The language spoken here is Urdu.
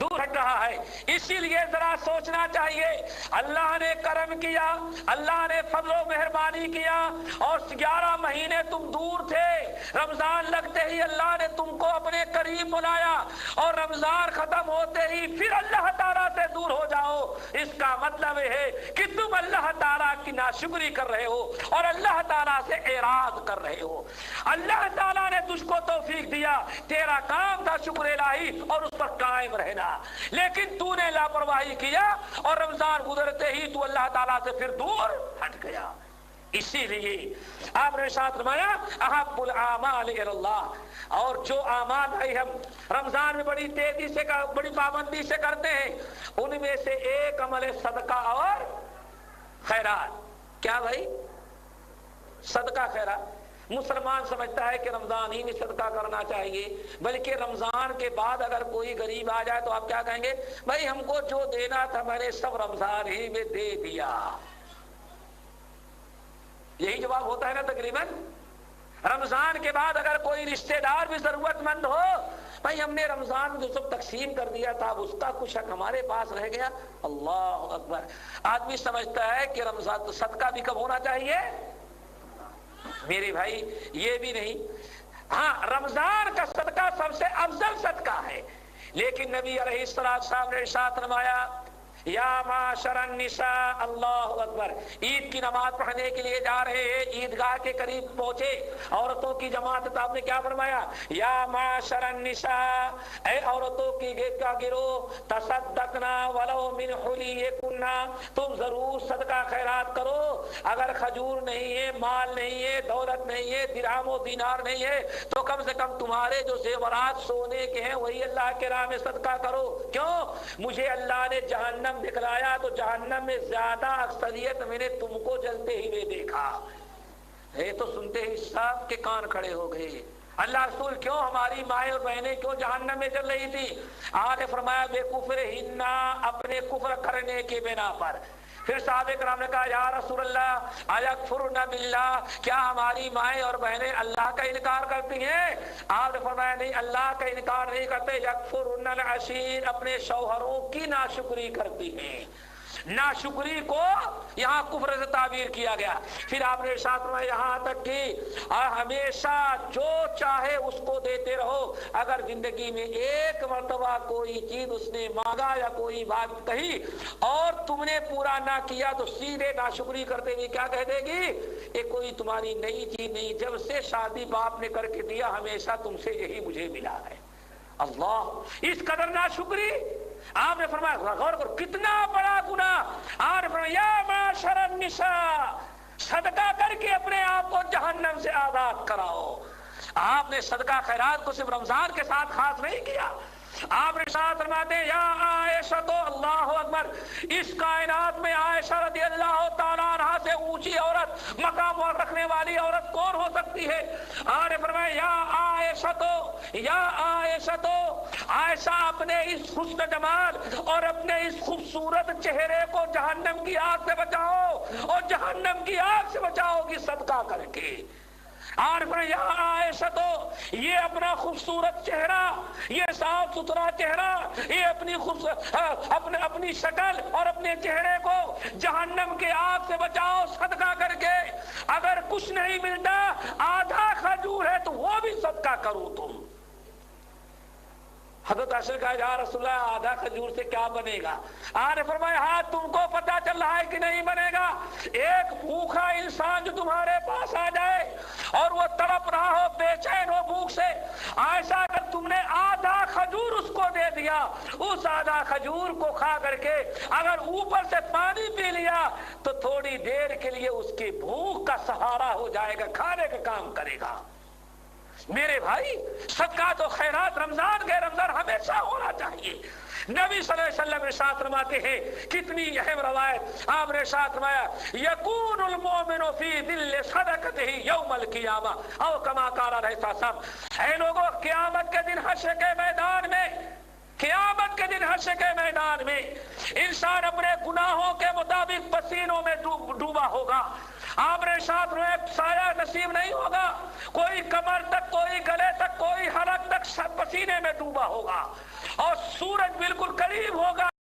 دور ہٹ رہا ہے. اسی لیے ذرا سوچنا چاہیے. اللہ نے کرم کیا, اللہ نے فضل و مہربانی کیا, اور 11 مہینے تم دور تھے. رمضان لگتے ہی اللہ نے تم کو اپنے قریب بلایا, اور رمضان ختم ہوتے ہی پھر اللہ تعالیٰ سے دور ہو جاؤ. اس کا مطلب ہے کہ تم اللہ تعالیٰ کی ناشکری کر رہے ہو اور اللہ تعالیٰ سے اعراض کر رہے ہو. اللہ تعالیٰ نے تجھ کو توفیق دیا, تیرا کام تھا شکر الہی اور اس پر قائم رہنا, لیکن تو نے لاپرواہی کیا اور رمضان گزرتے ہی تو اللہ تعالیٰ سے پھر دور ہٹ گیا. اسی لیے آپ نے ساتھ فرمایا احب الاعمال الی اللہ, اور جو اعمال بھائی ہم رمضان میں بڑی تیزی سے بڑی پابندی سے کرتے ہیں, ان میں سے ایک عمل ہے صدقہ اور خیرات. کیا بھائی؟ صدقہ خیرات. مسلمان سمجھتا ہے کہ رمضان ہی میں صدقہ کرنا چاہیے, بلکہ رمضان کے بعد اگر کوئی غریب آ جائے تو آپ کیا کہیں گے؟ بھائی ہم کو جو دینا تھا میں نے سب رمضان ہی میں دے دیا. یہی جواب ہوتا ہے نا تقریباً. رمضان کے بعد اگر کوئی رشتہ دار بھی ضرورت مند ہو, بھائی ہم نے رمضان میں جو سب تقسیم کر دیا تھا اب اس کا کچھ حق ہمارے پاس رہ گیا. اللہ اکبر. آدمی سمجھتا ہے کہ رمضان صدقہ بھی کب ہونا چاہیے. میرے بھائی یہ بھی نہیں. ہاں رمضان کا صدقہ سب سے افضل صدقہ ہے, لیکن نبی علیہ السلام نے ارشاد فرمایا یا معاشر النساء, اللہ اکبر, عید کی نماز پڑھنے کے لیے جا رہے ہیں, عیدگاہ کے قریب پہنچے, عورتوں کی جماعت, تو آپ نے کیا فرمایا؟ یا معاشر النساء, اے عورتوں کی کا گروہ, تصدقنا ولو من حلیکن, تم ضرور صدقہ خیرات کرو. اگر کھجور نہیں ہے, مال نہیں ہے, دولت نہیں ہے, درہم و دینار نہیں ہے, تو کم سے کم تمہارے جو زیورات سونے کے ہیں وہی اللہ کے راہ میں صدقہ کرو. کیوں؟ مجھے اللہ نے جہنم دکھلایا تو جہنم میں زیادہ اکثریت میں نے تم کو جلتے ہی میں دیکھا. یہ تو سنتے ہی سب کے کان کھڑے ہو گئے. اللہ رسول کیوں ہماری مائیں اور بہنیں کیوں جہنم میں جل رہی تھی؟ آپ نے فرمایا بے کفر ہننا, اپنے کفر کرنے کی بنا پر. پھر صحابہ کرام نے کہا یا رسول اللہ ایکفرن باللہ, کیا ہماری مائیں اور بہنیں اللہ کا انکار کرتی ہیں؟ آپ نے فرمایا نہیں, اللہ کا انکار نہیں کرتے. یکفرن العشیر, اپنے شوہروں کی ناشکری کرتی ہیں. ناشکری کو یہاں کفر سے تعبیر کیا گیا. پھر آپ نے ارشاد فرمایا یہاں تک کہ ہمیشہ جو چاہے اس کو دیتے رہو. اگر زندگی میں ایک مرتبہ کوئی چیز اس نے مانگا یا کوئی بات کہی اور تم نے پورا نہ کیا تو سیدھے ناشکری کرتے ہوئے کیا کہہ دے گی؟ یہ کوئی تمہاری نئی چیز نہیں, جب سے شادی باپ نے کر کے دیا ہمیشہ تم سے یہی مجھے ملا ہے. اللہ, اس قدر ناشکری. آپ نے فرمایا غور کرو کتنا بڑا گناہ. آپ نے فرمایا یا معاشر النساء, صدقہ کر کے اپنے آپ کو جہنم سے آزاد کراؤ. آپ نے صدقہ خیرات کو صرف رمضان کے ساتھ خاص نہیں کیا. آپ نے ساتھ فرماتے ہیں یا عائشہ, تو اللہ اکبر, اس کائنات میں عائشہ رضی اللہ تعالیٰ عنہا سے اونچی عورت, مقام رکھنے والی عورت کون ہو سکتی ہے؟ آپ نے فرمایا یا عائشہ, تو یا عائشہ, تو عائشہ اپنے اس حسن جمال اور اپنے اس خوبصورت چہرے کو جہنم کی آگ سے بچاؤ, اور جہنم کی آگ سے بچاؤ گی صدقہ کر کے. اور یا عائشہ, تو یہ اپنا خوبصورت چہرہ, یہ صاف ستھرا چہرہ, یہ اپنی شکل اور اپنے چہرے کو جہنم کے آگ سے بچاؤ صدقہ کر کے. اگر کچھ نہیں ملتا, آدھا کھجور ہے تو وہ بھی صدقہ کرو تم. حضرت عائشہ کہا یا رسول اللہ آدھا کھجور سے کیا بنے گا؟ آپ نے فرمایا ہاں تم کو پتا چل رہا ہے کہ نہیں بنے گا. ایک بھوکا انسان جو تمہارے پاس آ جائے اور وہ تڑپ رہا ہو, بے چین ہو بھوک سے, عائشہ اگر تم نے آدھا کھجور اس کو دے دیا, اس آدھا کھجور کو کھا کر کے اگر اوپر سے پانی پی لیا تو تھوڑی دیر کے لیے اس کی بھوک کا سہارا ہو جائے گا, کھانے کا کام کرے گا. میرے بھائی صدقات و خیرات رمضان کے رمضان ہمیشہ ہونا چاہیے. نبی صلی اللہ علیہ وسلم ارشاد فرماتے ہیں, کتنی اہم روایت. آپ نے ارشاد فرمایا یکون المؤمن فی ذل صدقتہ یوم القیامہ او کما قال علیہ السلام. اے لوگوں, قیامت کے دن حشر کے میدان میں, قیامت کے دن حشر کے میدان میں انسان اپنے گناہوں کے مطابق پسینوں میں ڈوبا ہوگا. آپ نے ساتھ میں سایہ نصیب نہیں ہوگا, کوئی کمر تک, کوئی گلے تک, کوئی حلق تک پسینے میں ڈوبا ہوگا. اور سورج بالکل قریب ہوگا